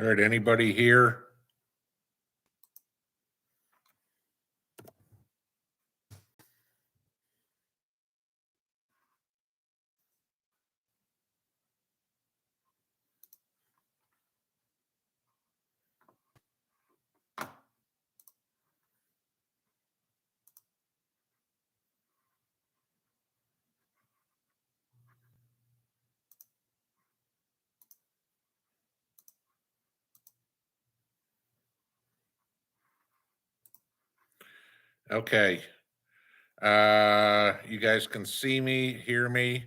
All right, anybody here? Okay. You guys can see me, hear me.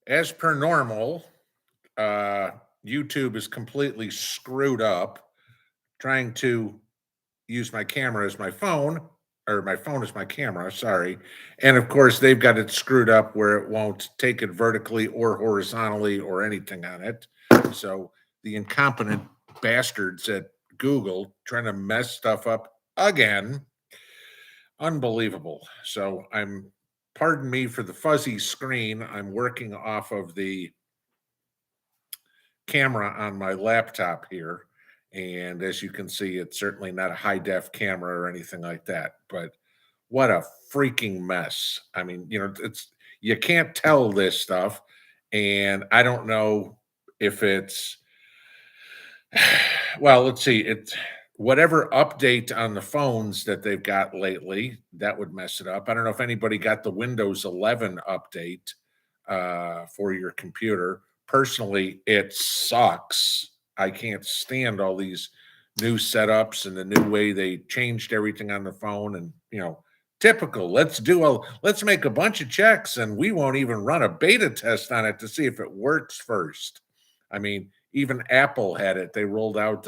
As per normal, uh, YouTube is completely screwed up trying to use my camera as my phone, or my phone as my camera, sorry. And of course, they've got it screwed up where it won't take it vertically or horizontally or anything on it. So the incompetent bastards at Google trying to mess stuff up again. Unbelievable. So pardon me for the fuzzy screen. I'm working off of the camera on my laptop here. And as you can see, it's certainly not a high def camera or anything like that. But what a freaking mess. I mean, you can't tell this stuff. And I don't know if it's, well, let's see. It's whatever update on the phones that they've got lately, that would mess it up. I don't know if anybody got the Windows 11 update for your computer. Personally, it sucks. I can't stand all these new setups and the new way they changed everything on the phone. And typical. Let's make a bunch of checks, and we won't even run a beta test on it to see if it works first. I mean, even Apple had it. They rolled out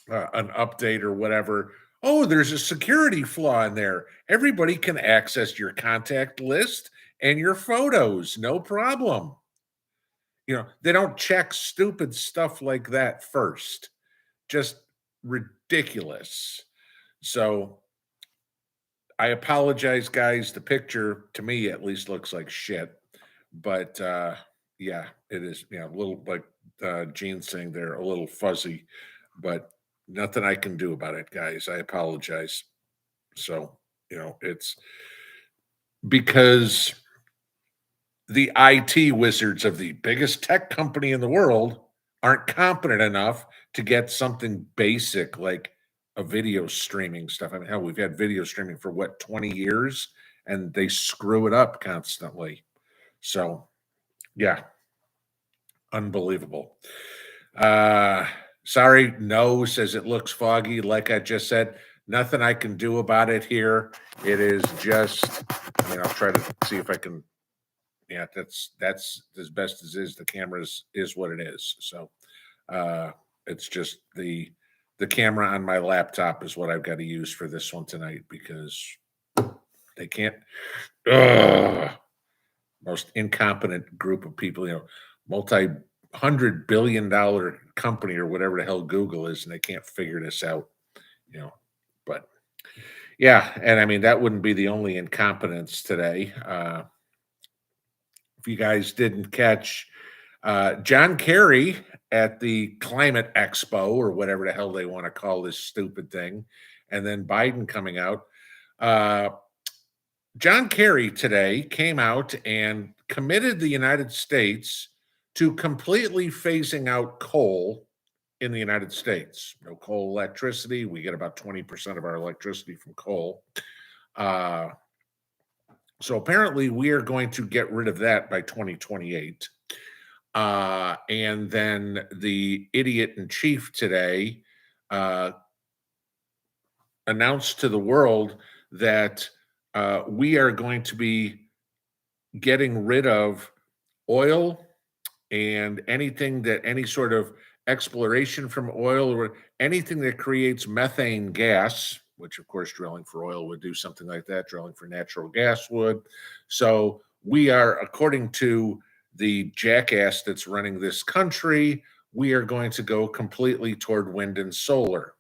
an update or whatever. Oh, there's a security flaw in there. Everybody can access your contact list and your photos, no problem. They don't check stupid stuff like that first. Just ridiculous. So I apologize, guys. The picture, to me at least, looks like shit. But yeah, it is, a little, like Gene's saying there, a little fuzzy. But nothing I can do about it, guys. I apologize. So, it's because the IT wizards of the biggest tech company in the world aren't competent enough to get something basic like a video streaming stuff. I mean, hell, we've had video streaming for what, 20 years, and they screw it up constantly. So, yeah, unbelievable. Sorry, no says it looks foggy. Like I just said, nothing I can do about it here. It is just, I'll try to see if I can. Yeah, that's as best as is. The camera is what it is. So it's just the camera on my laptop is what I've got to use for this one tonight because they can't. Most incompetent group of people, multi-$100 billion company or whatever the hell Google is, and they can't figure this out, but yeah. And I mean, that wouldn't be the only incompetence today. If you guys didn't catch John Kerry at the Climate Expo or whatever the hell they want to call this stupid thing, and then Biden coming out, John Kerry today came out and committed the United States to completely phasing out coal in the United States. No coal electricity. We get about 20% of our electricity from coal. So apparently we are going to get rid of that by 2028. And then the idiot in chief today announced to the world that we are going to be getting rid of oil and anything that any sort of exploration from oil or anything that creates methane gas, which of course drilling for oil would do something like that, drilling for natural gas would. So we are, according to the jackass that's running this country, we are going to go completely toward wind and solar.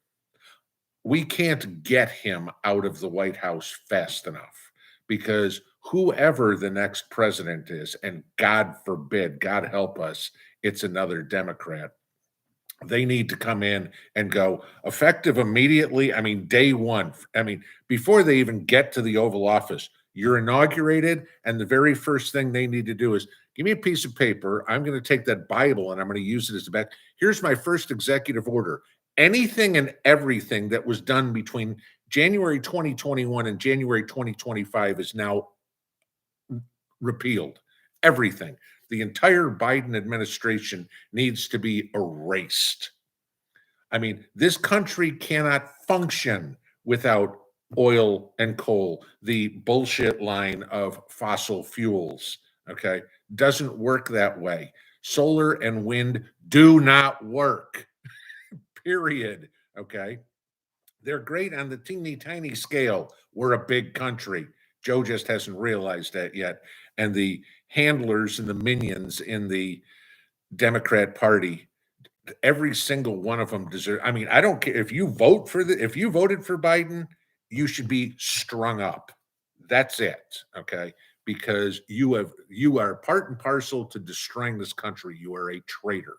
We can't get him out of the White House fast enough because whoever the next president is, and God forbid, God help us, it's another Democrat. They need to come in and go effective immediately. I mean, day one. I mean, before they even get to the Oval Office, you're inaugurated, and the very first thing they need to do is give me a piece of paper. I'm going to take that Bible and I'm going to use it as the back. Here's my first executive order. Anything and everything that was done between January 2021 and January 2025 is now repealed. Everything. The entire Biden administration needs to be erased. I mean, this country cannot function without oil and coal, the bullshit line of fossil fuels. Okay. Doesn't work that way. Solar and wind do not work, period. Okay. They're great on the teeny tiny scale. We're a big country. Joe just hasn't realized that yet. And the handlers and the minions in the Democrat Party, every single one of them deserve. I mean, I don't care if you if you voted for Biden, you should be strung up. That's it. Okay. Because you are part and parcel to destroying this country. You are a traitor.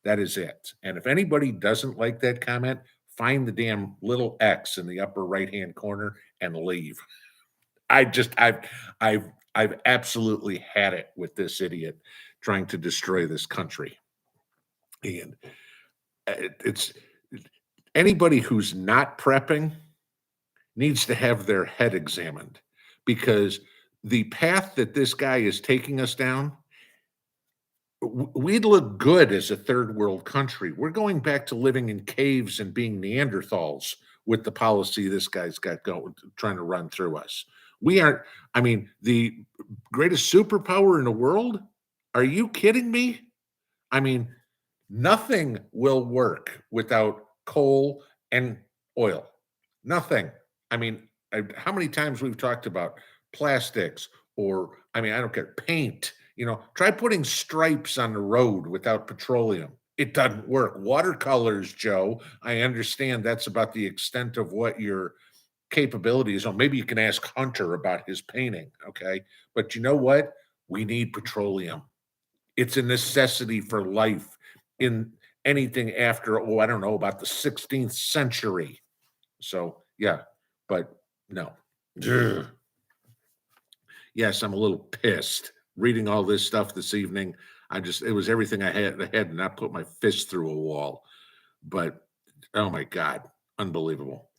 That is it. And if anybody doesn't like that comment, find the damn little X in the upper right-hand corner and leave. I've absolutely had it with this idiot trying to destroy this country. And it's anybody who's not prepping needs to have their head examined, because the path that this guy is taking us down, we'd look good as a third world country. We're going back to living in caves and being Neanderthals with the policy this guy's got going, trying to run through us. We aren't, I mean, the greatest superpower in the world? Are you kidding me? I mean, nothing will work without coal and oil. Nothing. I mean, how many times we've talked about plastics, or, I mean, I don't care, paint. You know, try putting stripes on the road without petroleum. It doesn't work. Watercolors, Joe, I understand that's about the extent of what your capabilities are. Maybe you can ask Hunter about his painting, okay? But you know what? We need petroleum. It's a necessity for life in anything after, I don't know, about the 16th century. So, yeah, but no. Ugh. Yes, I'm a little pissed reading all this stuff this evening. It was everything I had and I put my fist through a wall. But, oh my God, unbelievable.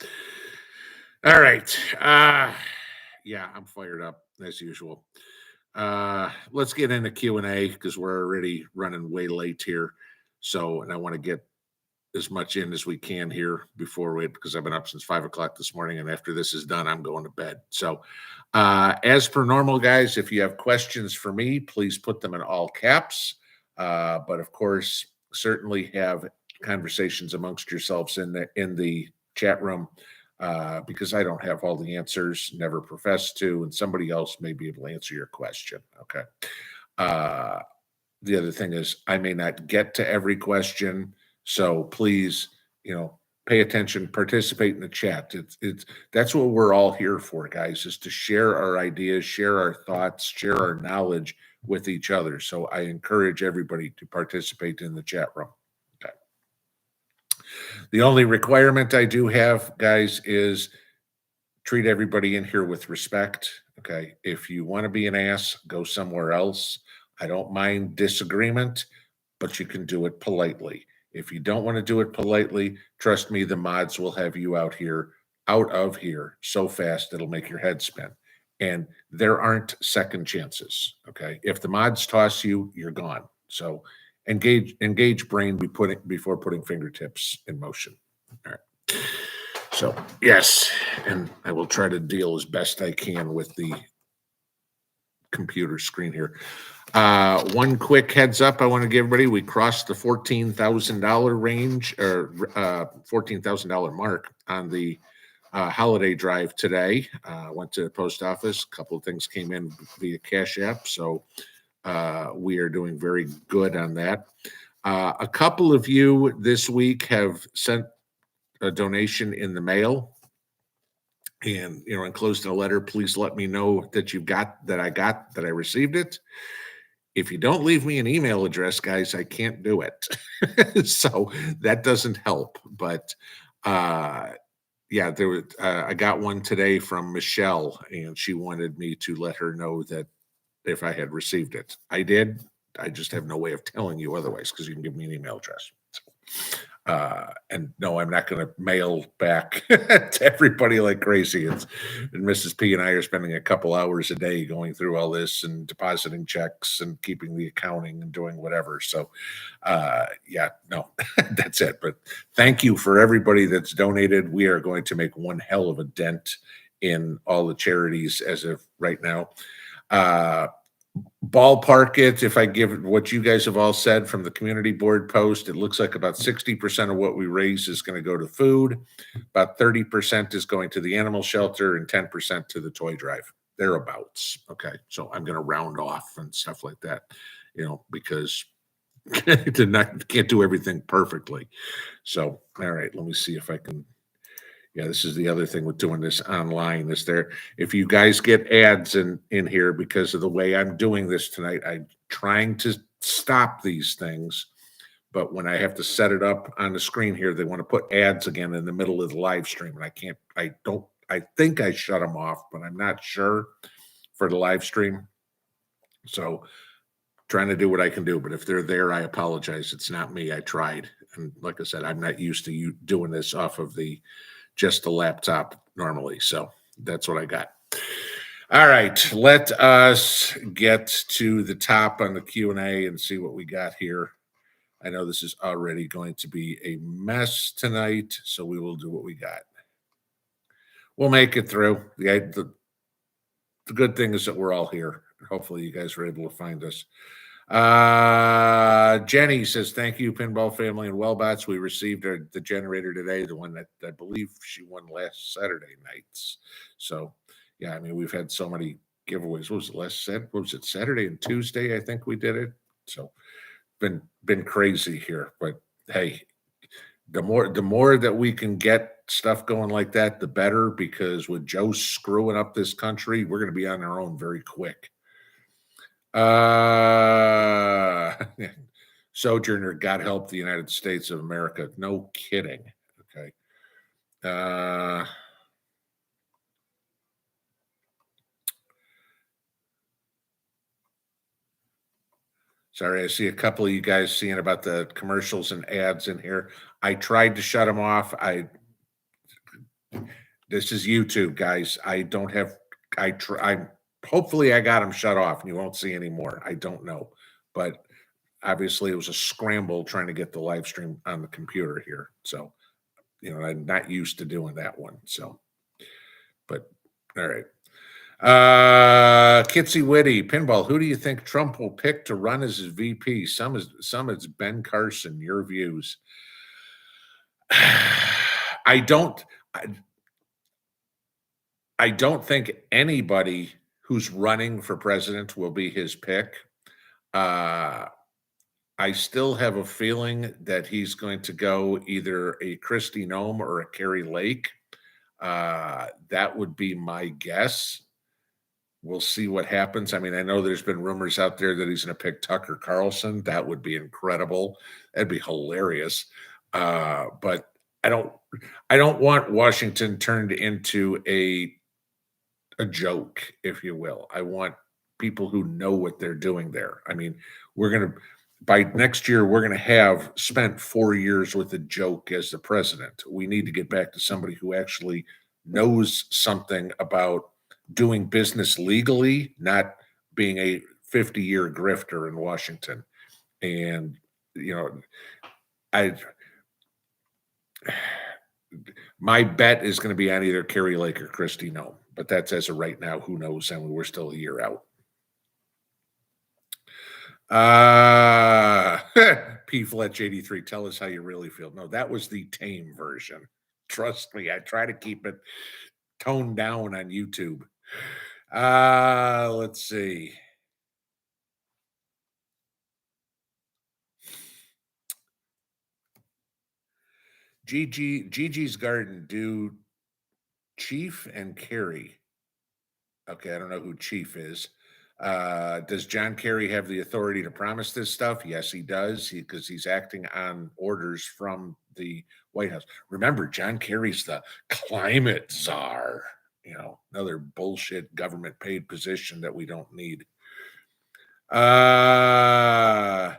All right. Yeah, I'm fired up as usual. Let's get into Q&A because we're already running way late here. So, and I want to get as much in as we can here because I've been up since 5:00 this morning, and after this is done, I'm going to bed. So, as per normal, guys, if you have questions for me, please put them in all caps. But of course, certainly have conversations amongst yourselves in the chat room, because I don't have all the answers, never profess to, and somebody else may be able to answer your question. Okay. The other thing is I may not get to every question. So please, pay attention, participate in the chat. That's what we're all here for, guys, is to share our ideas, share our thoughts, share our knowledge with each other. So I encourage everybody to participate in the chat room. Okay. The only requirement I do have, guys, is treat everybody in here with respect. Okay. If you want to be an ass, go somewhere else. I don't mind disagreement, but you can do it politely. If you don't want to do it politely, trust me, the mods will have you out of here so fast it'll make your head spin. And there aren't second chances. Okay. If the mods toss you, you're gone. So engage brain before putting fingertips in motion. All right. So yes, and I will try to deal as best I can with the computer screen here. One quick heads up I want to give everybody. We crossed the $14,000 range, or $14,000 mark on the holiday drive today. Went to the post office. A couple of things came in via Cash App. So we are doing very good on that. A couple of you this week have sent a donation in the mail. And, enclosed in a letter, please let me know that I received it. If you don't leave me an email address, guys, I can't do it. So that doesn't help. But uh, yeah, I got one today from Michelle, and she wanted me to let her know that if I had received it. I did. I just have no way of telling you otherwise because you can give me an email address. And no, I'm not going to mail back to everybody like crazy. And Mrs. P and I are spending a couple hours a day going through all this and depositing checks and keeping the accounting and doing whatever. So, yeah, no, that's it. But thank you for everybody that's donated. We are going to make one hell of a dent in all the charities as of right now. Ballpark it, if I give what you guys have all said from the community board post, it looks like about 60% of what we raise is going to go to food, about 30% is going to the animal shelter, and 10% to the toy drive, thereabouts. Okay, so I'm going to round off and stuff like that, because can't do everything perfectly. So all right, let me see if I can. Yeah, this is the other thing with doing this online is there. If you guys get ads in here because of the way I'm doing this tonight, I'm trying to stop these things. But when I have to set it up on the screen here, they want to put ads again in the middle of the live stream, and I can't. I don't. I think I shut them off, but I'm not sure for the live stream. So trying to do what I can do. But if they're there, I apologize. It's not me. I tried, and like I said, I'm not used to you doing this off of just the laptop normally. So that's what I got. All right, let us get to the top on the Q&A and see what we got here. I know this is already going to be a mess tonight, so we will do what we got. We'll make it through. The good thing is that we're all here. Hopefully you guys were able to find us. Jenny says, thank you, Pinball Family and Wellbots. We received the generator today, the one that I believe she won last Saturday nights. So, yeah, I mean, we've had so many giveaways. What was it, Saturday and Tuesday? I think we did it. So, been crazy here. But hey, the more that we can get stuff going like that, the better, because with Joe screwing up this country, we're going to be on our own very quick. Sojourner, God help the United States of America. No kidding. Okay. Sorry, I see a couple of you guys seeing about the commercials and ads in here. I tried to shut them off. This is YouTube, guys. I don't have. Hopefully I got them shut off, and you won't see any more. I don't know, but obviously it was a scramble trying to get the live stream on the computer here. So, I'm not used to doing that one. So, but all right. Kitsy Witty, Pinball, who do you think Trump will pick to run as his VP? Some it's Ben Carson. Your views? I don't think anybody who's running for president will be his pick. I still have a feeling that he's going to go either a Kristi Noem or a Carrie Lake. That would be my guess. We'll see what happens. I mean, I know there's been rumors out there that he's going to pick Tucker Carlson. That would be incredible. That'd be hilarious. But I don't want Washington turned into a joke, if you will. I want people who know what they're doing there. I mean, by next year, we're going to have spent 4 years with a joke as the president. We need to get back to somebody who actually knows something about doing business legally, not being a 50-year grifter in Washington. And, I my bet is going to be on either Carrie Lake or Kristi Noem, but that's as of right now. Who knows? I mean, we're still a year out. P Fletch 83, tell us how you really feel. No, that was the tame version. Trust me, I try to keep it toned down on YouTube. Let's see. Gigi's Garden, do Chief and Carrie. Okay, I don't know who Chief is. Does John Kerry have the authority to promise this stuff? Yes, he does, because he's acting on orders from the White House. Remember, John Kerry's the climate czar. Another bullshit government paid position that we don't need. KS1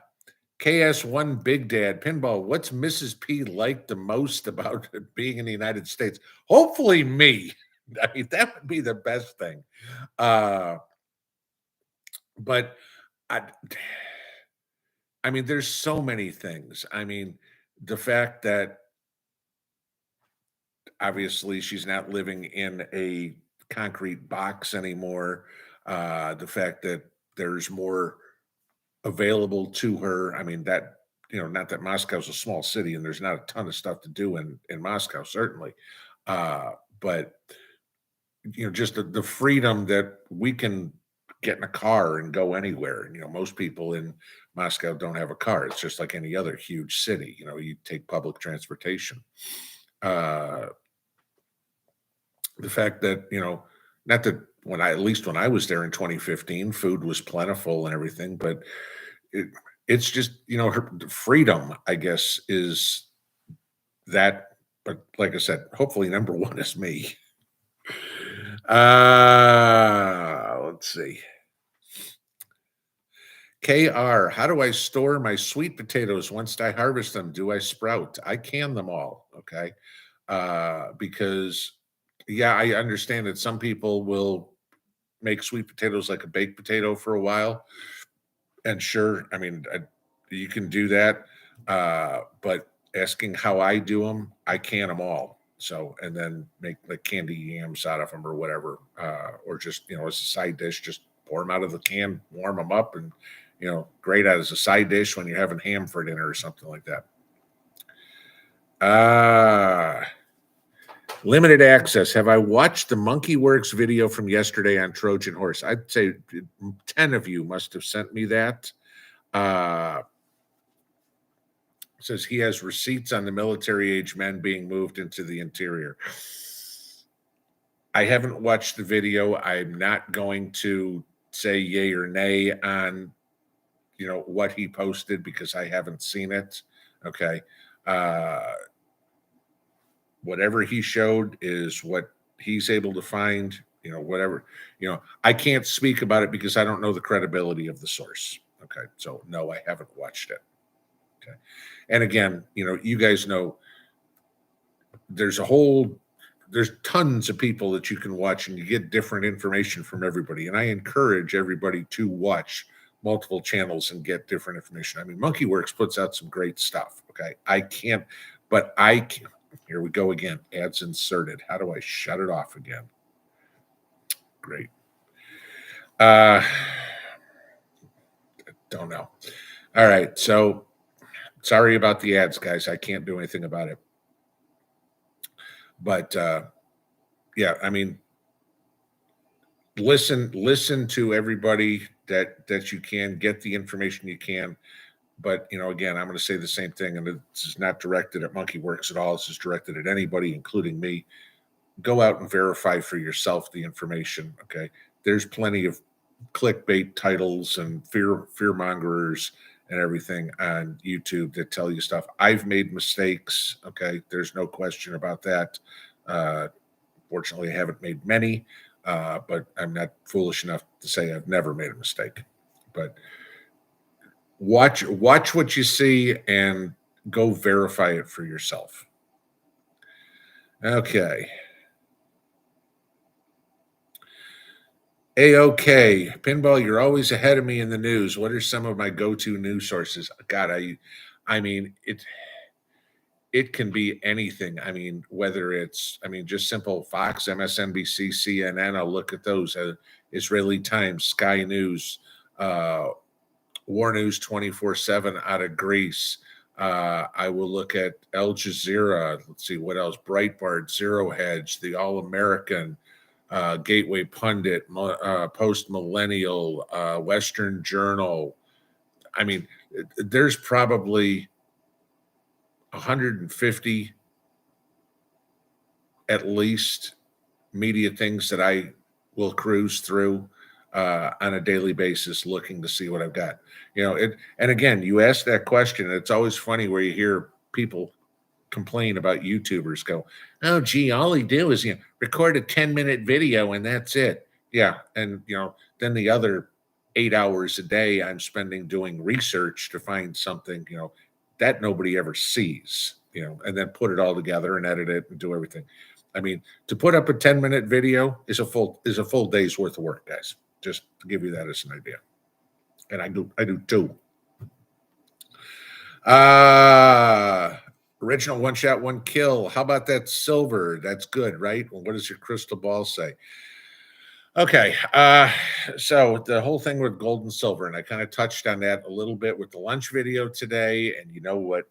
Big Dad Pinball, what's Mrs. P like the most about being in the United States? Hopefully me. I mean, that would be the best thing. But I, I mean, there's so many things. I mean, the fact that obviously she's not living in a concrete box anymore. The fact that there's more available to her. I mean, that, not that Moscow's a small city and there's not a ton of stuff to do in Moscow, certainly. But just the freedom that we can get in a car and go anywhere. And most people in Moscow don't have a car. It's just like any other huge city. You take public transportation. The fact that, not that at least when I was there in 2015, food was plentiful and everything, but it's just, her freedom, I guess, is that. But like I said, hopefully number one is me. Let's see. KR, how do I store my sweet potatoes once I harvest them? Do I sprout? I can them all. Okay. Because yeah, I understand that some people will make sweet potatoes like a baked potato for a while. And sure, I mean, you can do that. But asking how I do them, I can them all. So, and then make like candy yams out of them or whatever, or just, as a side dish, just pour them out of the can, warm them up, and, great as a side dish when you're having ham for dinner or something like that. Limited access. Have I watched the Monkey Works video from yesterday on Trojan Horse? I'd say 10 of you must have sent me that. Says he has receipts on the military age men being moved into the interior. I haven't watched the video. I'm not going to say yay or nay on, what he posted because I haven't seen it. Okay. Whatever he showed is what he's able to find, whatever, I can't speak about it because I don't know the credibility of the source. Okay. So no, I haven't watched it. Okay. And again, you guys know there's tons of people that you can watch and you get different information from everybody. And I encourage everybody to watch multiple channels and get different information. I mean, Monkey Works puts out some great stuff. Okay. I can. Here we go again. Ads inserted. How do I shut it off again? Great. Don't know. All right. So sorry about the ads, guys. I can't do anything about it. But yeah, I mean, listen to everybody that you can, get the information you can. But again, I'm going to say the same thing, and this is not directed at Monkey Works at all. This is directed at anybody, including me. Go out and verify for yourself the information. Okay, there's plenty of clickbait titles and fear mongers and everything on YouTube that tell you stuff. I've made mistakes. Okay, there's no question about that. Fortunately, I haven't made many, but I'm not foolish enough to say I've never made a mistake. But watch what you see and go verify it for yourself. Okay. A-OK. Pinball, you're always ahead of me in the news. What are some of my go-to news sources? God, I mean, it can be anything. I mean, whether it's, just simple Fox, MSNBC, CNN, I'll look at those. Israeli Times, Sky News, War News 24/7 out of Greece. I will look at Al Jazeera. Let's see what else. Breitbart, Zero Hedge, the All American, Gateway Pundit, Post Millennial, Western Journal. I mean, there's probably 150 at least media things that I will cruise through. on a daily basis, looking to see what I've got. And again, you ask that question, and it's always funny where you hear people complain about YouTubers go, "Oh, gee, all they do is record a 10-minute video and that's it." Yeah, and then the other 8 hours a day I'm spending doing research to find something that nobody ever sees, and then put it all together and edit it and do everything. I mean, to put up a 10-minute video is a full day's worth of work, guys. Just to give you that as an idea, and I do too. Uh Original one shot, one kill. How about that silver? That's good, right? Well, what does your crystal ball say? Okay. So the whole thing with gold and silver, and I kind of touched on that a little bit with the lunch video today. And you know what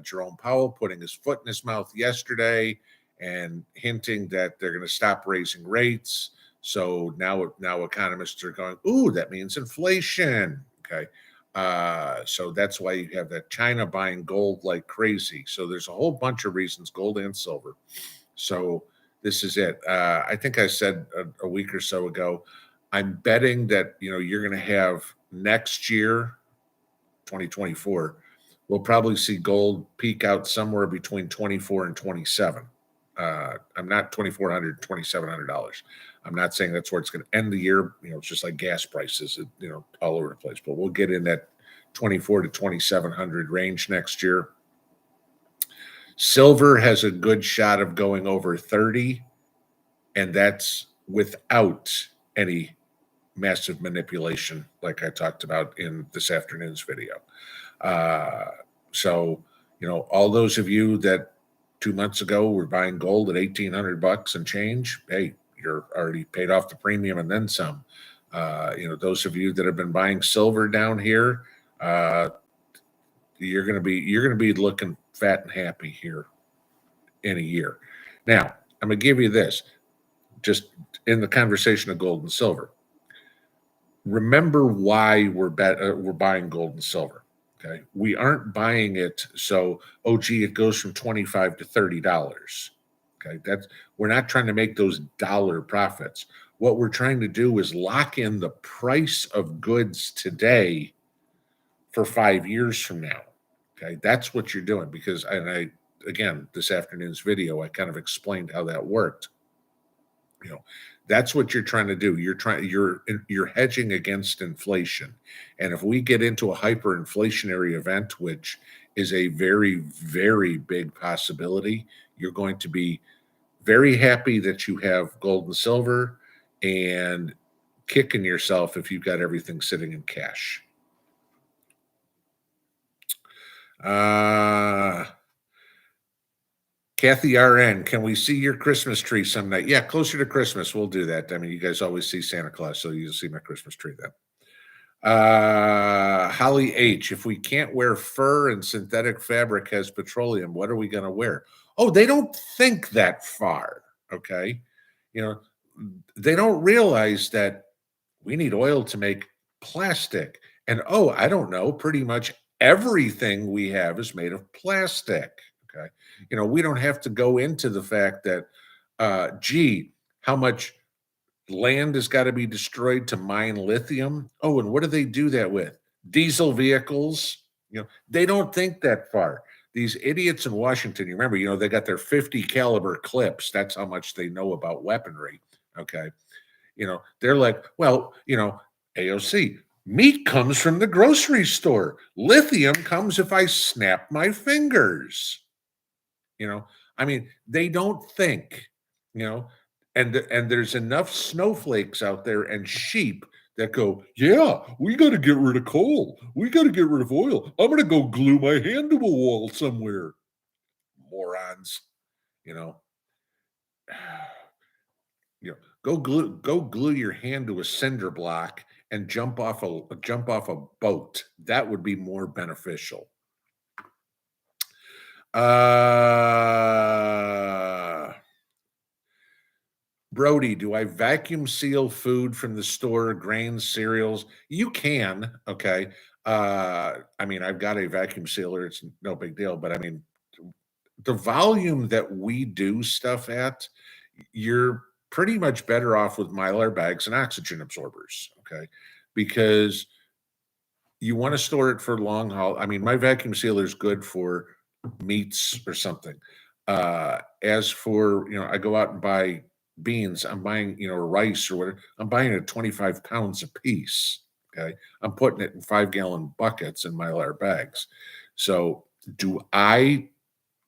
Jerome Powell putting his foot in his mouth yesterday and hinting that they're going to stop raising rates. So now economists are going, ooh, that means inflation. Okay. So that's why you have that China buying gold like crazy. So there's a whole bunch of reasons, gold and silver. So this is it. I think I said a week or so ago, I'm betting that you're going to have next year, 2024, we'll probably see gold peak out somewhere between 24 and 27. I'm not $2,400, $2,700. I'm not saying that's where it's going to end the year. It's just like gas prices, all over the place. But we'll get in that 24 to 2,700 range next year. Silver has a good shot of going over 30, and that's without any massive manipulation, like I talked about in this afternoon's video. So, all those of you that 2 months ago were buying gold at $1,800 and change, hey, you're already paid off the premium and then some. Those of you that have been buying silver down here, you're gonna be looking fat and happy here in a year. Now, I'm gonna give you this, just in the conversation of gold and silver. Remember why we're buying gold and silver. Okay, we aren't buying it so gee, it goes from $25 to $30. Okay, we're not trying to make those dollar profits. What we're trying to do is lock in the price of goods today for 5 years from now. Okay, that's what you're doing, because again, this afternoon's video, I kind of explained how that worked. That's what you're trying to do. You're hedging against inflation. And if we get into a hyperinflationary event, which is a very, very big possibility, you're going to be very happy that you have gold and silver, and kicking yourself if you've got everything sitting in cash. Kathy RN, can we see your Christmas tree some night? Yeah, closer to Christmas, we'll do that. I mean, you guys always see Santa Claus, so you'll see my Christmas tree then. Holly H, if we can't wear fur and synthetic fabric has petroleum, what are we going to wear? Oh, they don't think that far, okay? They don't realize that we need oil to make plastic. And I don't know, pretty much everything we have is made of plastic. Okay. We don't have to go into the fact that, gee, how much land has got to be destroyed to mine lithium. Oh, and what do they do that with? Diesel vehicles. They don't think that far. These idiots in Washington, you remember, they got their 50 caliber clips. That's how much they know about weaponry. Okay. They're like, well, AOC, meat comes from the grocery store. Lithium comes if I snap my fingers. I mean, they don't think, and there's enough snowflakes out there and sheep that go, yeah, we got to get rid of coal. We got to get rid of oil. I'm going to go glue my hand to a wall somewhere. Morons, you know. Go glue your hand to a cinder block and jump off a boat. That would be more beneficial. Brody, do I vacuum seal food from the store, grains, cereals? You can, okay. I mean, I've got a vacuum sealer. It's no big deal, but I mean, the volume that we do stuff at, you're pretty much better off with Mylar bags and oxygen absorbers, Okay. Because you want to store it for long haul. I mean, my vacuum sealer is good for meats or something. As for, I go out and buy beans. I'm buying, rice or whatever. I'm buying it 25 pounds a piece. Okay. I'm putting it in 5-gallon buckets in Mylar bags. So do I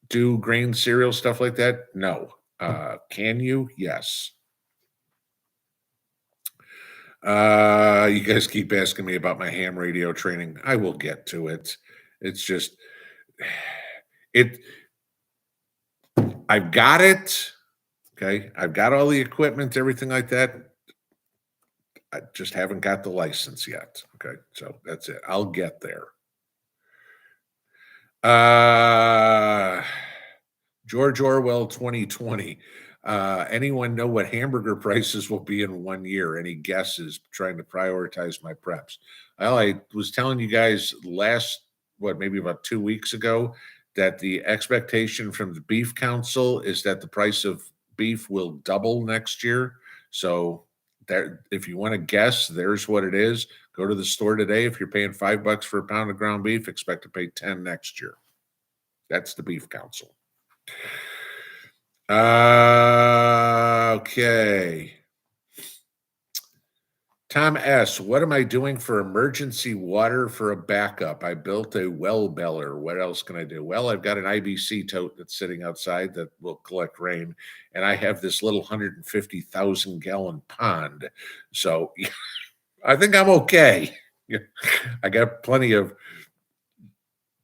do grain cereal stuff like that? No. Can you? Yes. You guys keep asking me about my ham radio training. I will get to it. It's just it I've got it. Okay. I've got all the equipment, everything like that. I just haven't got the license yet. Okay. So that's it. I'll get there. George Orwell 2020. Anyone know what hamburger prices will be in 1 year? Any guesses? Trying to prioritize my preps. Well, I was telling you guys maybe about 2 weeks ago, that the expectation from the Beef Council is that the price of beef will double next year. So there, if you want to guess, there's what it is. Go to the store today. If you're paying $5 for a pound of ground beef, expect to pay 10 next year. That's the Beef Council. Okay. Tom S., what am I doing for emergency water for a backup? I built a well beller. What else can I do? Well, I've got an IBC tote that's sitting outside that will collect rain, and I have this little 150,000 gallon pond. So I think I'm okay. I got plenty of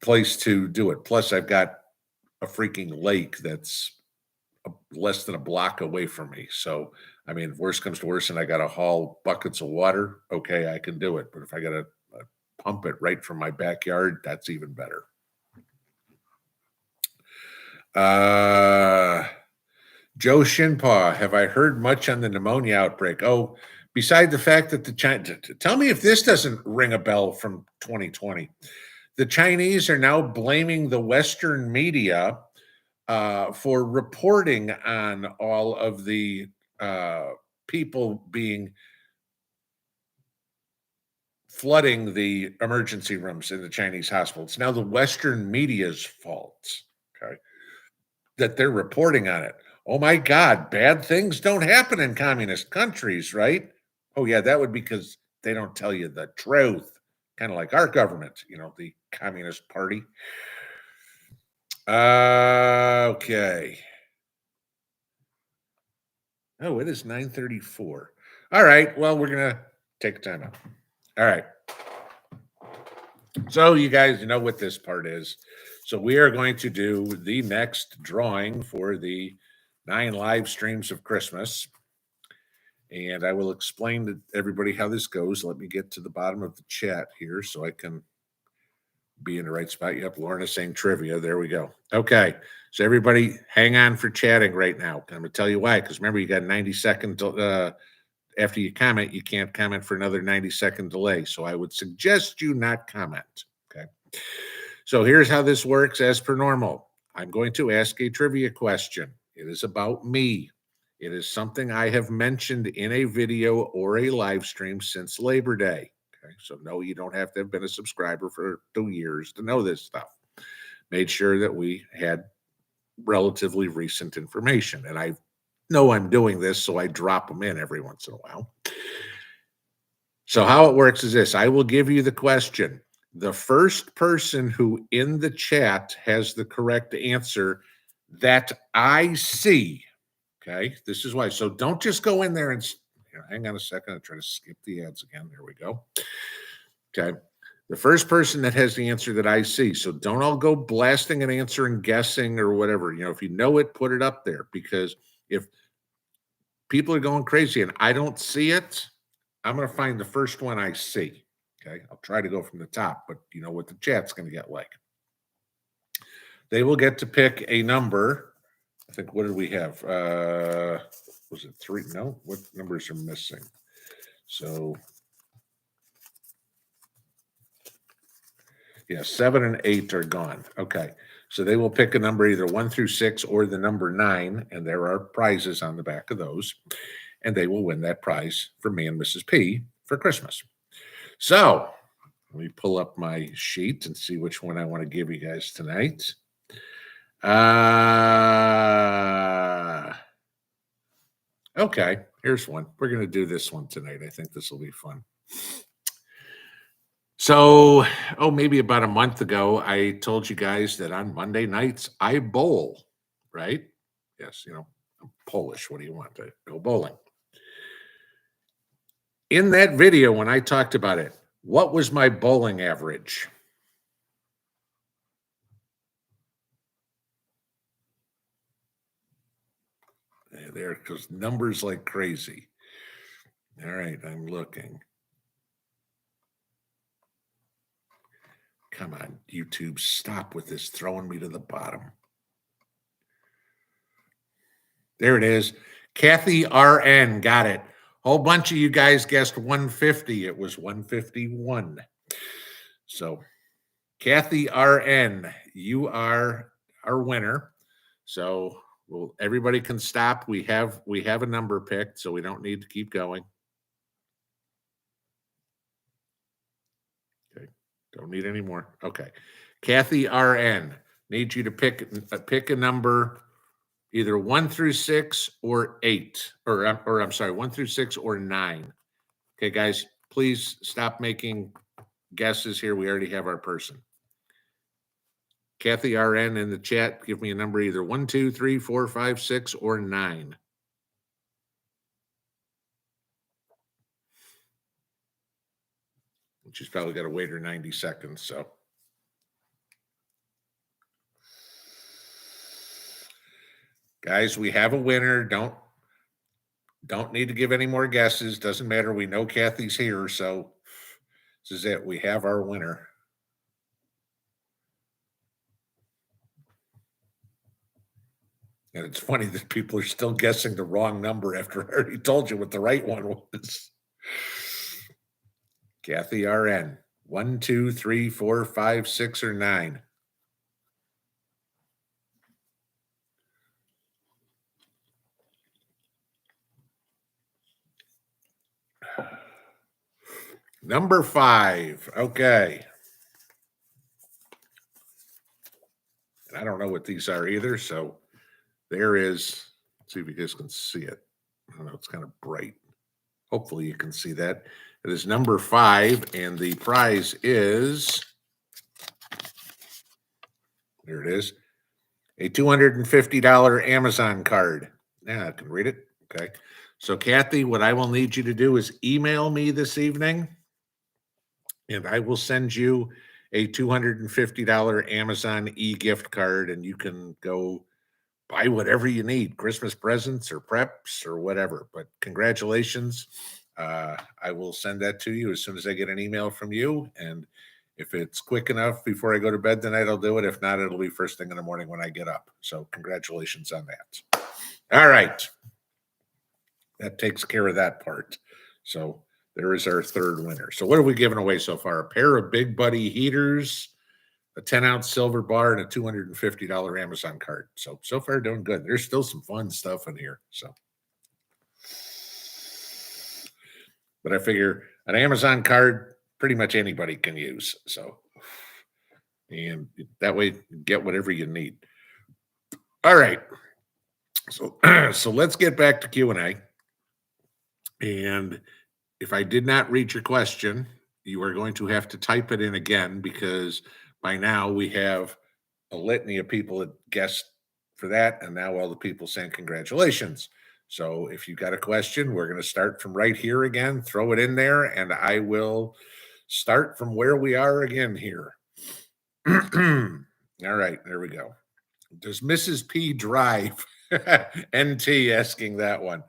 place to do it. Plus, I've got a freaking lake that's less than a block away from me. So, I mean, if worse comes to worse and I got to haul buckets of water, okay, I can do it. But if I got to pump it right from my backyard, that's even better. Joe Shinpaw, have I heard much on the pneumonia outbreak? Oh, beside the fact that tell me if this doesn't ring a bell from 2020. The Chinese are now blaming the Western media for reporting on all of the people flooding the emergency rooms in the Chinese hospital. It's now the Western media's fault, okay, that they're reporting on it. Oh my God, bad things don't happen in communist countries, right? Oh yeah, that would be because they don't tell you the truth, kind of like our government, the Communist Party. Okay. Oh, it is 9:34. All right. Well, we're gonna take a time out. All right. So you guys know what this part is. So we are going to do the next drawing for the 9 live streams of Christmas. And I will explain to everybody how this goes. Let me get to the bottom of the chat here so I can be in the right spot. Yep, Lorna saying trivia. There we go. Okay. So everybody hang on for chatting right now. I'm going to tell you why. Because remember, you got 90 seconds after you comment. You can't comment for another 90-second delay. So I would suggest you not comment. Okay. So here's how this works as per normal. I'm going to ask a trivia question. It is about me. It is something I have mentioned in a video or a live stream since Labor Day. Okay, so no, you don't have to have been a subscriber for 2 years to know this stuff. Made sure that we had relatively recent information, and I know I'm doing this, so I drop them in every once in a while. So how it works is this. I will give you the question. The first person who in the chat has the correct answer that I see, okay, this is why. So don't just go in there and hang on a second. I'm trying to skip the ads again. There we go. Okay. The first person that has the answer that I see. So don't all go blasting an answer and guessing or whatever. If you know it, put it up there, because if people are going crazy and I don't see it, I'm going to find the first one I see. Okay. I'll try to go from the top, but you know what the chat's going to get like. They will get to pick a number. I think, what did we have? Was it 3? No, what numbers are missing? So, yeah, 7 and 8 are gone. Okay. So they will pick a number either 1 through 6 or the number 9, and there are prizes on the back of those. And they will win that prize for me and Mrs. P for Christmas. So let me pull up my sheet and see which one I want to give you guys tonight. Okay, here's one. We're going to do this one tonight. I think this will be fun. So, maybe about a month ago, I told you guys that on Monday nights I bowl, right? Yes, I'm Polish. What do you want? To go bowling. In that video, when I talked about it, what was my bowling average? There goes numbers like crazy. All right, I'm looking. Come on, YouTube, stop with this throwing me to the bottom. There it is. Kathy RN got it. Whole bunch of you guys guessed 150. It was 151. So, Kathy RN, you are our winner. So, everybody can stop. We have a number picked, so we don't need to keep going. Okay, don't need any more. Okay, Kathy RN, need you to pick a number, either 1 through 6 or 8, or I'm sorry, 1 through 6 or 9. Okay, guys, please stop making guesses here. We already have our person. Kathy RN in the chat, give me a number, either 1, 2, 3, 4, 5, 6, or 9. She's probably got to wait her 90 seconds. So, guys, we have a winner. Don't need to give any more guesses. Doesn't matter. We know Kathy's here. So this is it. We have our winner. And it's funny that people are still guessing the wrong number after I already told you what the right one was. Kathy RN. 1, 2, 3, 4, 5, 6, or 9. Number 5. Okay. And I don't know what these are either. So there is, let's see if you guys can see it. I don't know, it's kind of bright. Hopefully you can see that. It is number 5, and the prize is, there it is, a $250 Amazon card. Yeah, I can read it. Okay. So, Kathy, what I will need you to do is email me this evening, and I will send you a $250 Amazon e-gift card, and you can go buy whatever you need, Christmas presents or preps or whatever. But congratulations. I will send that to you as soon as I get an email from you. And if it's quick enough before I go to bed tonight, I'll do it. If not, it'll be first thing in the morning when I get up. So congratulations on that. All right. That takes care of that part. So there is our third winner. So what have we given away so far? A pair of Big Buddy heaters, a 10-ounce silver bar, and a $250 Amazon card. So far doing good. There's still some fun stuff in here. So, but I figure an Amazon card, pretty much anybody can use. So, and that way you get whatever you need. All right. So, so let's get back to Q&A. And if I did not read your question, you are going to have to type it in again, because by now we have a litany of people that guessed for that, and now all the people saying congratulations. So if you got a question, we're going to start from right here again, throw it in there, and I will start from where we are again here. All right, there we go. Does Mrs. P drive? NT asking that one.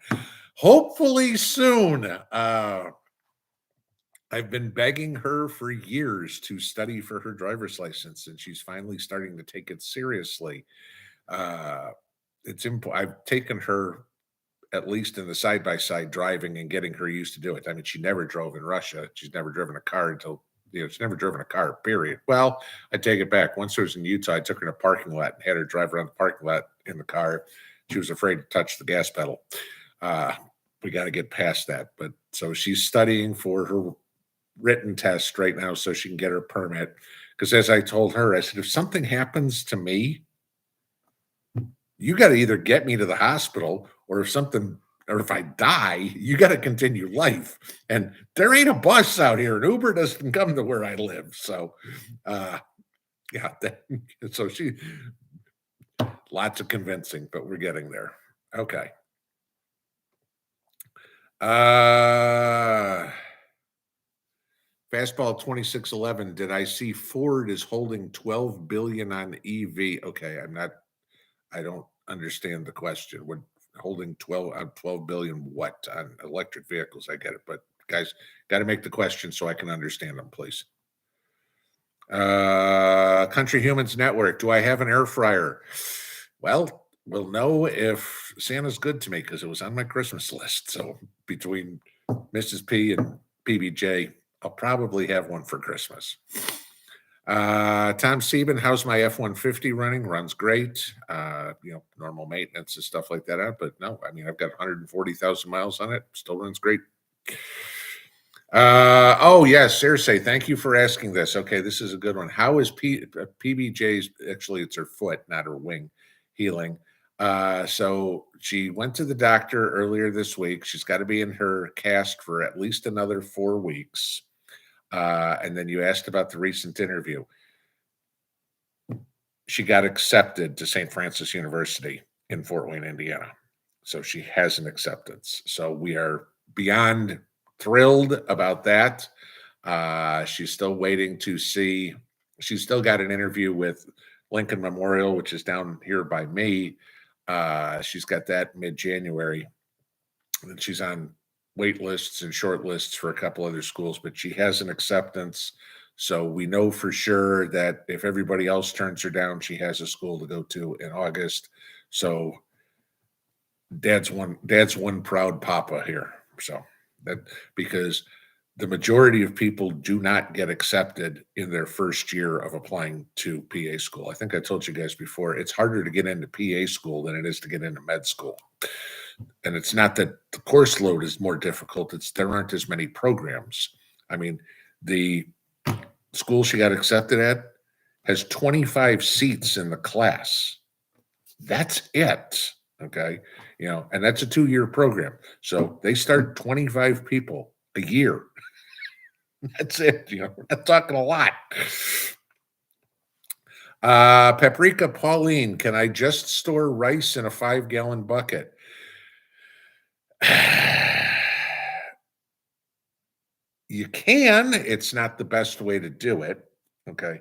Hopefully soon. I've been begging her for years to study for her driver's license, and she's finally starting to take it seriously. I've taken her at least in the side-by-side driving and getting her used to do it. I mean, she never drove in Russia. She's never driven a car until, she's never driven a car, period. Well, I take it back. Once I was in Utah, I took her in a parking lot and had her drive around the parking lot in the car. She was afraid to touch the gas pedal. We got to get past that. But So she's studying for her written test right now so she can get her permit. Because as I told her, I said, if something happens to me, you got to either get me to the hospital, or if I die, you got to continue life. And there ain't a bus out here. An Uber doesn't come to where I live. So, yeah. So lots of convincing, but we're getting there. Okay. Fastball 2611. Did I see Ford is holding 12 billion on EV? Okay, I don't understand the question. What holding 12 billion what on electric vehicles? I get it, but guys, got to make the question so I can understand them, please. Country Humans Network. Do I have an air fryer? Well, we'll know if Santa's good to me because it was on my Christmas list. So between Mrs. P and PBJ, I'll probably have one for Christmas. Tom Sieben, how's my F-150 running? Runs great. Normal maintenance and stuff like that. But no, I mean, I've got 140,000 miles on it. Still runs great. Oh yes, Cersei, thank you for asking this. Okay, this is a good one. How is PBJ's, actually it's her foot, not her wing, healing? So she went to the doctor earlier this week. She's got to be in her cast for at least another 4 weeks. And then you asked about the recent interview. She got accepted to St. Francis University in Fort Wayne, Indiana. So she has an acceptance. So we are beyond thrilled about that. She's still waiting to see. She's still got an interview with Lincoln Memorial, which is down here by me. She's got that mid-January. And she's on wait lists and short lists for a couple other schools, but she has an acceptance. So we know for sure that if everybody else turns her down, she has a school to go to in August. So dad's one proud papa here. So that, because the majority of people do not get accepted in their first year of applying to PA school. I think I told you guys before, it's harder to get into PA school than it is to get into med school. And it's not that the course load is more difficult. It's there aren't as many programs. I mean, the school she got accepted at has 25 seats in the class. That's it. Okay. And that's a 2-year program. So they start 25 people a year. That's it. We're not talking a lot. Paprika Pauline, can I just store rice in a 5-gallon bucket? You can. It's not the best way to do it. Okay.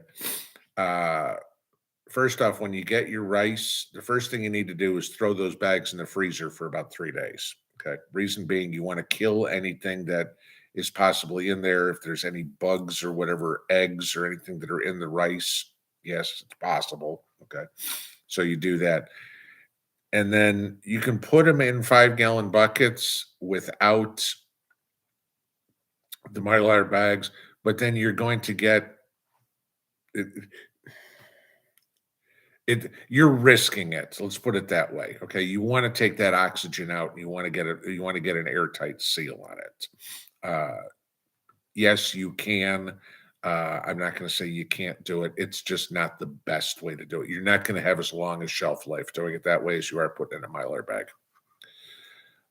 First off, when you get your rice, the first thing you need to do is throw those bags in the freezer for about 3 days. Okay. Reason being, you want to kill anything that is possibly in there. If there's any bugs or whatever, eggs or anything that are in the rice, yes, it's possible. Okay. So you do that. And then you can put them in 5-gallon buckets without the Mylar bags, but then you're going to get it. You're risking it. So let's put it that way. Okay, you want to take that oxygen out, and you want to get an airtight seal on it. Yes, you can. I'm not going to say you can't do it. It's just not the best way to do it. You're not going to have as long a shelf life doing it that way as you are putting in a Mylar bag.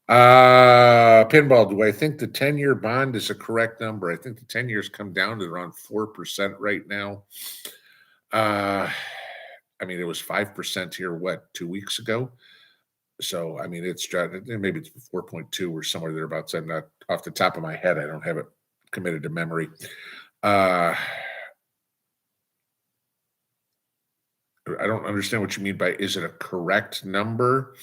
Pinball, do I think the 10-year bond is a correct number? I think the 10 years come down to around 4% right now. I mean, it was 5% here, 2 weeks ago? So, I mean, it's maybe it's 4.2 or somewhere thereabouts. I'm not off the top of my head. I don't have it committed to memory. I don't understand what you mean by, is it a correct number?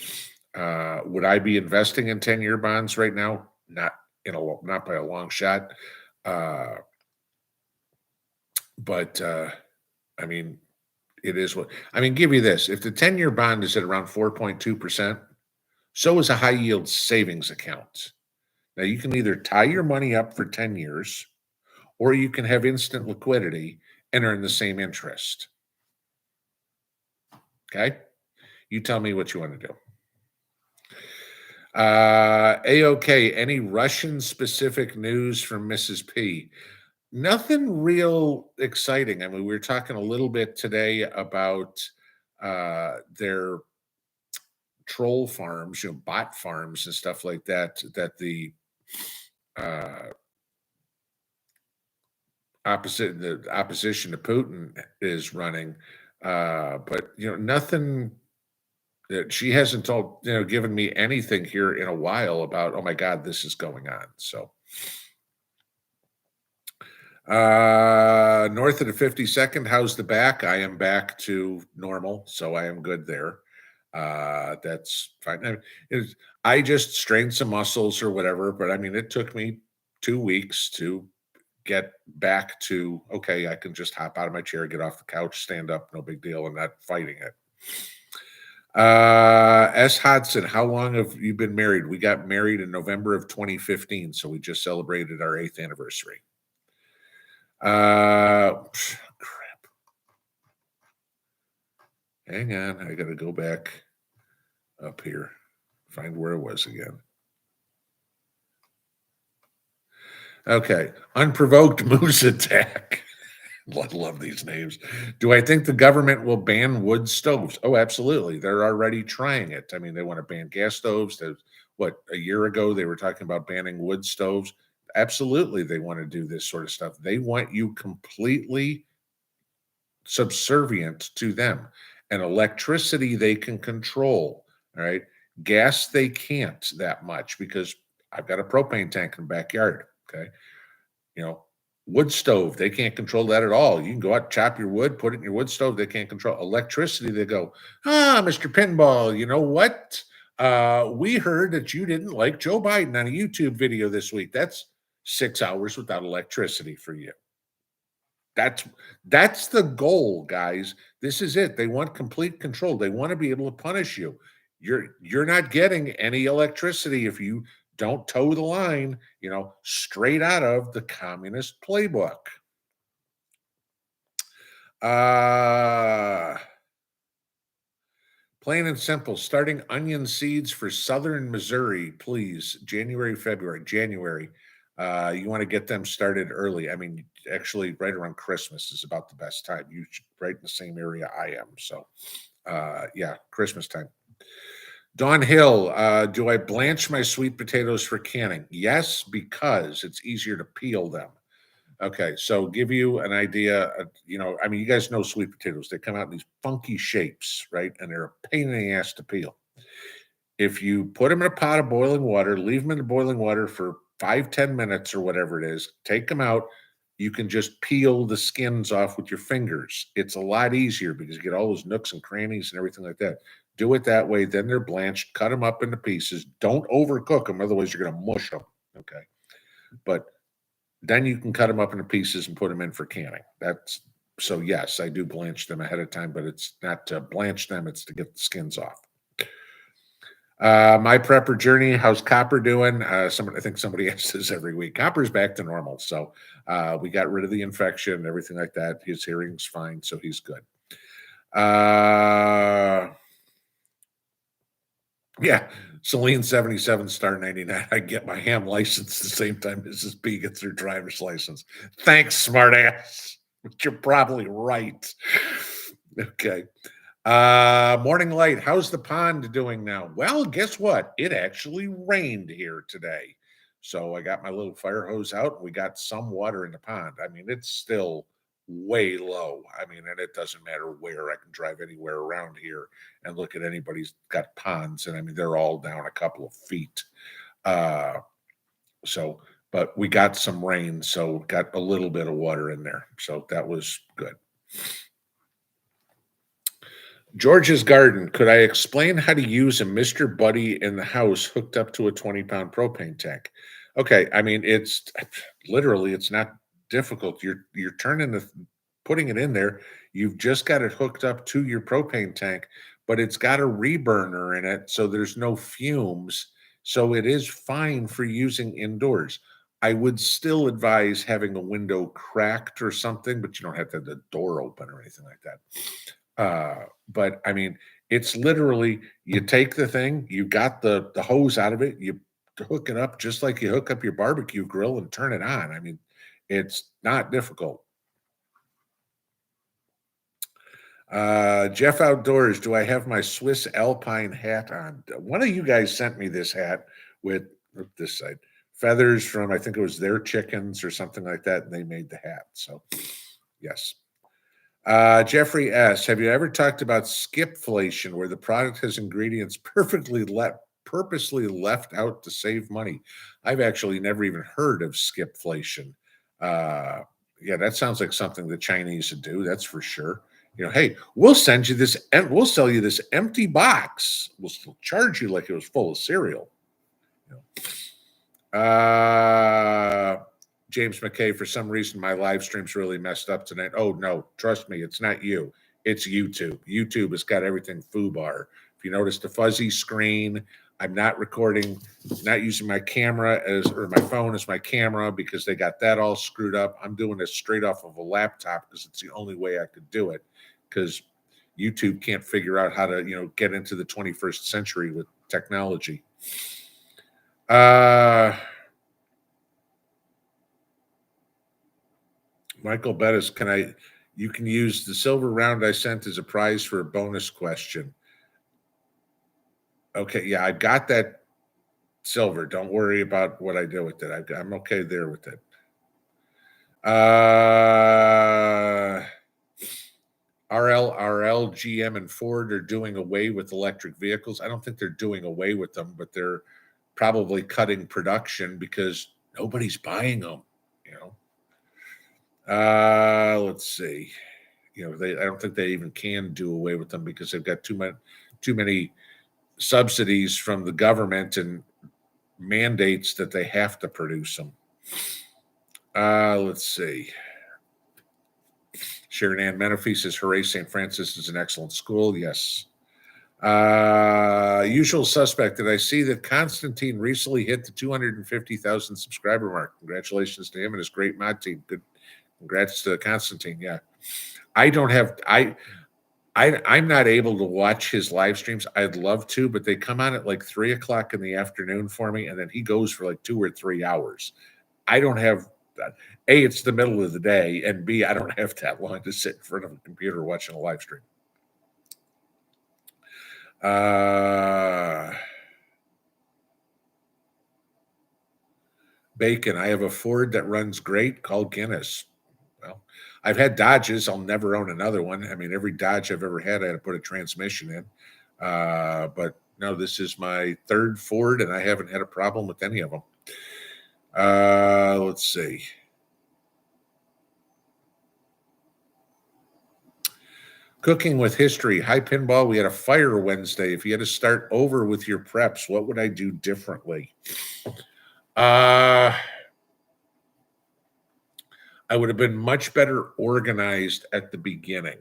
Would I be investing in 10-year bonds right now? Not by a long shot. But I mean, it is what I mean. Give you this: if the 10-year bond is at around 4.2%, so is a high yield savings account. Now you can either tie your money up for 10 years, or you can have instant liquidity and earn the same interest. Okay, you tell me what you want to do. A-OK. Any Russian specific news from Mrs. P? Nothing real exciting. I mean, we were talking a little bit today about their troll farms, bot farms and stuff like that, that the uh, the opposition to Putin is running. But nothing that she hasn't told, given me anything here in a while about, oh my God, this is going on. So north of the 52nd, how's the back? I am back to normal, so I am good there. That's fine. I just strained some muscles or whatever, but I mean, it took me 2 weeks to get back to, okay, I can just hop out of my chair, get off the couch, stand up, no big deal. I'm not fighting it. S. Hodson, how long have you been married? We got married in November of 2015, so we just celebrated our 8th anniversary. Crap. Hang on, I gotta go back up here, find where it was again. Okay, unprovoked moose attack. Love these names. Do I think the government will ban wood stoves? Oh, absolutely. They're already trying it. I mean, they want to ban gas stoves. A year ago they were talking about banning wood stoves. Absolutely, they want to do this sort of stuff. They want you completely subservient to them. And electricity they can control. All right. Gas they can't that much because I've got a propane tank in the backyard. Okay. Wood stove, they can't control that at all. You can go out, chop your wood, put it in your wood stove. They can't control electricity. They go, Mr. Pinball, you know what? We heard that you didn't like Joe Biden on a YouTube video this week. That's 6 hours without electricity for you. That's the goal, guys. This is it. They want complete control. They want to be able to punish you. You're not getting any electricity if you don't toe the line, straight out of the communist playbook. Plain and simple, starting onion seeds for southern Missouri, please. January. You want to get them started early. I mean, actually, right around Christmas is about the best time. You should right in the same area I am. So, yeah, Christmas time. Dawn Hill, do I blanch my sweet potatoes for canning? Yes, because it's easier to peel them. Okay, so give you an idea. I mean, you guys know sweet potatoes. They come out in these funky shapes, right? And they're a pain in the ass to peel. If you put them in a pot of boiling water, leave them in the boiling water for 5-10 minutes or whatever it is, take them out. You can just peel the skins off with your fingers. It's a lot easier because you get all those nooks and crannies and everything like that. Do it that way. Then they're blanched. Cut them up into pieces. Don't overcook them. Otherwise, you're going to mush them. Okay. But then you can cut them up into pieces and put them in for canning. So yes, I do blanch them ahead of time, but it's not to blanch them. It's to get the skins off. My prepper journey, how's Copper doing? I think somebody asks this every week. Copper's back to normal. So we got rid of the infection and everything like that. His hearing's fine, so he's good. Yeah, Celine 77 star 99. I get my ham license the same time Mrs. B gets her driver's license. Thanks, smartass. But you're probably right. Okay. Morning Light, how's the pond doing now? Well, guess what? It actually rained here today. So I got my little fire hose out and we got some water in the pond. I mean, it's still way low. I mean, and it doesn't matter where. I can drive anywhere around here and look at anybody's got ponds. And I mean, they're all down a couple of feet. But we got some rain, so got a little bit of water in there. So that was good. George's Garden. Could I explain how to use a Mr. Buddy in the house hooked up to a 20-pound propane tank? Okay, I mean, it's not difficult. You're putting it in there. You've just got it hooked up to your propane tank, but it's got a reburner in it, so there's no fumes. So it is fine for using indoors. I would still advise having a window cracked or something, but you don't have to have the door open or anything like that. But I mean, It's literally you take the thing, you got the hose out of it, you hook it up just like you hook up your barbecue grill and turn it on. I mean, it's not difficult. Jeff Outdoors, do I have my Swiss Alpine hat on? One of you guys sent me this hat with this side feathers from, I think it was their chickens or something like that, and they made the hat. So, yes. Jeffrey S., have you ever talked about skipflation, where the product has ingredients purposely left out to save money? I've actually never even heard of skipflation. Uh, yeah, that sounds like something the Chinese would do. That's for sure. Hey, we'll send you this, and we'll sell you this empty box. We'll still charge you like it was full of cereal. James McKay, for some reason, my live stream's really messed up tonight. Oh, no, trust me, it's not you. It's YouTube. YouTube has got everything foobar. If you notice the fuzzy screen, I'm not recording, not using my camera or my phone as my camera because they got that all screwed up. I'm doing it straight off of a laptop because it's the only way I could do it, because YouTube can't figure out how to, get into the 21st century with technology. Michael Bettis, you can use the silver round I sent as a prize for a bonus question. Okay, yeah, I got that silver. Don't worry about what I do with it. I'm okay there with it. RL, GM, and Ford are doing away with electric vehicles. I don't think they're doing away with them, but they're probably cutting production because nobody's buying them, Let's see. I don't think they even can do away with them because they've got too many subsidies from the government and mandates that they have to produce them. Let's see. Sharon Ann Menifee says, hooray, St. Francis is an excellent school. Yes. Usual suspect. Did I see that Constantine recently hit the 250,000 subscriber mark? Congratulations to him and his great mod team. Good. Congrats to Constantine. Yeah. I'm not able to watch his live streams. I'd love to, but they come on at like 3:00 in the afternoon for me, and then he goes for like 2 or 3 hours. I don't have that. A, it's the middle of the day, and B, I don't have that long to sit in front of a computer watching a live stream. Bacon, I have a Ford that runs great called Guinness. Well, I've had Dodges. I'll never own another one. I mean, every Dodge I've ever had, I had to put a transmission in. But no, this is my third Ford, and I haven't had a problem with any of them. Let's see. Cooking with history. Hi, Pinball. We had a fire Wednesday. If you had to start over with your preps, what would I do differently? I would have been much better organized at the beginning,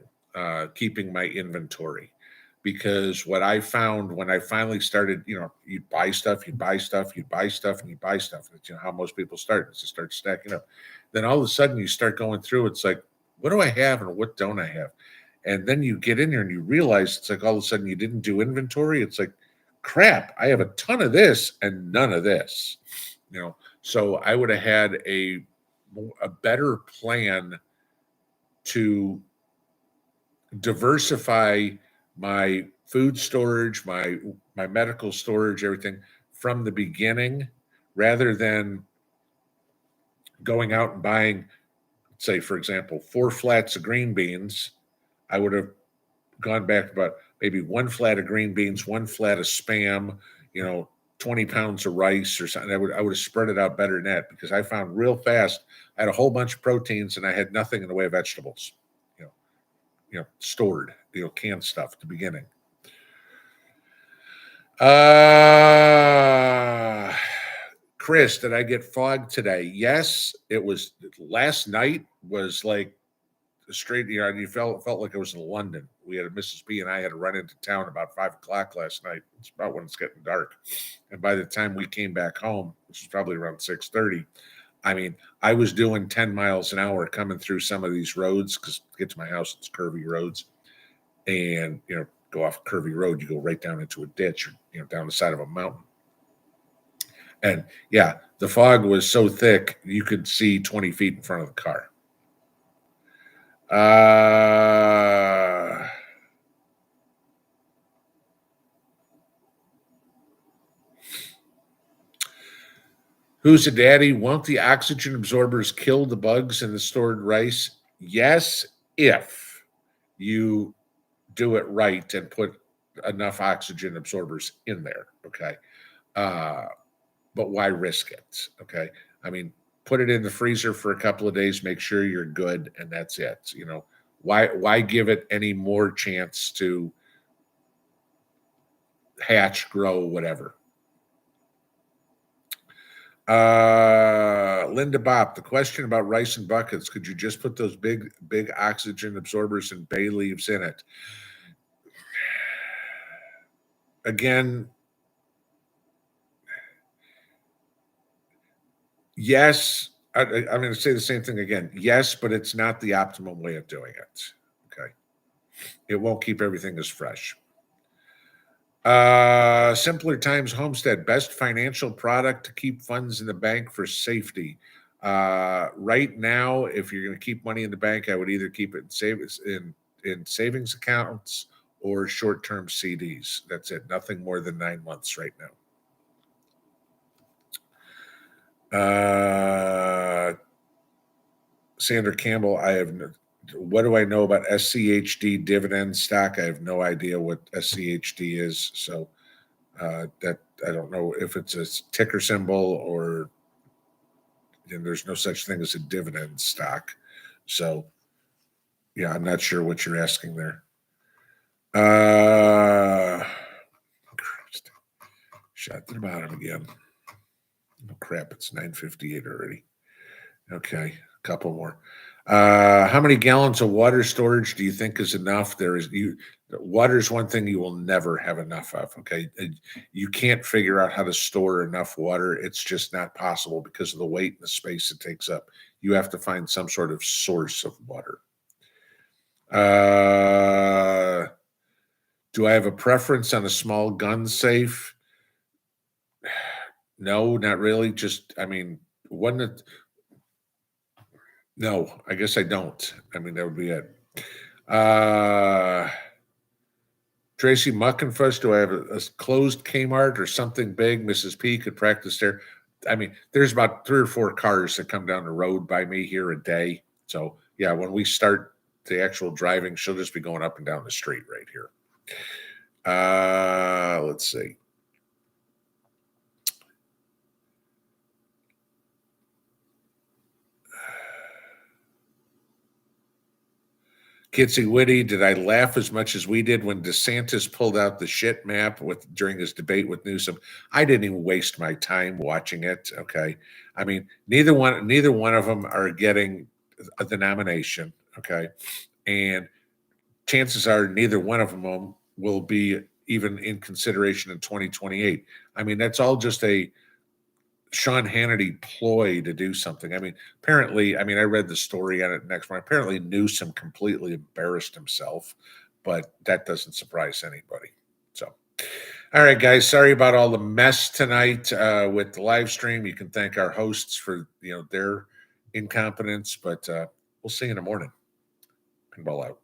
keeping my inventory. Because what I found when I finally started, you'd buy stuff, you'd buy stuff, you'd buy stuff, and you'd buy stuff. That's how most people start. It's to start stacking up. Then all of a sudden you start going through. It's like, what do I have and what don't I have? And then you get in there and you realize it's like all of a sudden you didn't do inventory. It's like, crap, I have a ton of this and none of this. So I would have had a better plan to diversify my food storage, my medical storage, everything from the beginning, rather than going out and buying, say, for example, 4 flats of green beans. I would have gone back about maybe 1 flat of green beans, 1 flat of Spam, 20 pounds of rice or something. I would have spread it out better than that, because I found real fast I had a whole bunch of proteins and I had nothing in the way of vegetables, stored, canned stuff at the beginning. Chris, did I get fog today? Yes, it was. Last night was like straight, and you felt like it was in London. We had a Mrs. B and I had to run into town about 5:00 last night. It's about when it's getting dark. And by the time we came back home, which was probably around 6:30, I mean, I was doing 10 miles an hour coming through some of these roads, because to get to my house, it's curvy roads. And, go off a curvy road, you go right down into a ditch, or down the side of a mountain. And yeah, the fog was so thick you could see 20 feet in front of the car. Who's a daddy? Won't the oxygen absorbers kill the bugs in the stored rice? Yes, if you do it right and put enough oxygen absorbers in there. Okay. But why risk it? Okay. I mean, put it in the freezer for a couple of days, make sure you're good, and that's it. Why give it any more chance to hatch, grow, whatever? Linda Bopp, the question about rice and buckets, could you just put those big oxygen absorbers and bay leaves in it? Again, yes, I'm going to say the same thing again. Yes, but it's not the optimum way of doing it. Okay. It won't keep everything as fresh. Simpler Times Homestead, best financial product to keep funds in the bank for safety. Right now, if you're going to keep money in the bank, I would either keep it in savings accounts or short-term CDs. That's it. Nothing more than 9 months right now. Sandra Campbell, what do I know about SCHD dividend stock? I have no idea what SCHD is. So that I don't know if it's a ticker symbol or there's no such thing as a dividend stock. So yeah, I'm not sure what you're asking there. Shot to the bottom again. Oh crap, it's 9:58 already. Okay, a couple more. How many gallons of water storage do you think is enough? Water is one thing you will never have enough of. Okay, you can't figure out how to store enough water. It's just not possible because of the weight and the space it takes up. You have to find some sort of source of water. Do I have a preference on a small gun safe? No, not really. No, I guess I don't. I mean, that would be it. Tracy Muckenfuss, do I have a closed Kmart or something big? Mrs. P could practice there. I mean, there's about 3 or 4 cars that come down the road by me here a day. So yeah, when we start the actual driving, she'll just be going up and down the street right here. Let's see. Kitsy Witty, did I laugh as much as we did when DeSantis pulled out the shit map during his debate with Newsom? I didn't even waste my time watching it. Okay, I mean neither one of them are getting the nomination. Okay, and chances are neither one of them will be even in consideration in 2028. I mean that's all just a Sean Hannity ploy to do something. I mean, apparently, I read the story on it next one. Apparently, Newsom completely embarrassed himself, but that doesn't surprise anybody. So, all right, guys, sorry about all the mess tonight with the live stream. You can thank our hosts for their incompetence, but we'll see you in the morning. Pinball out.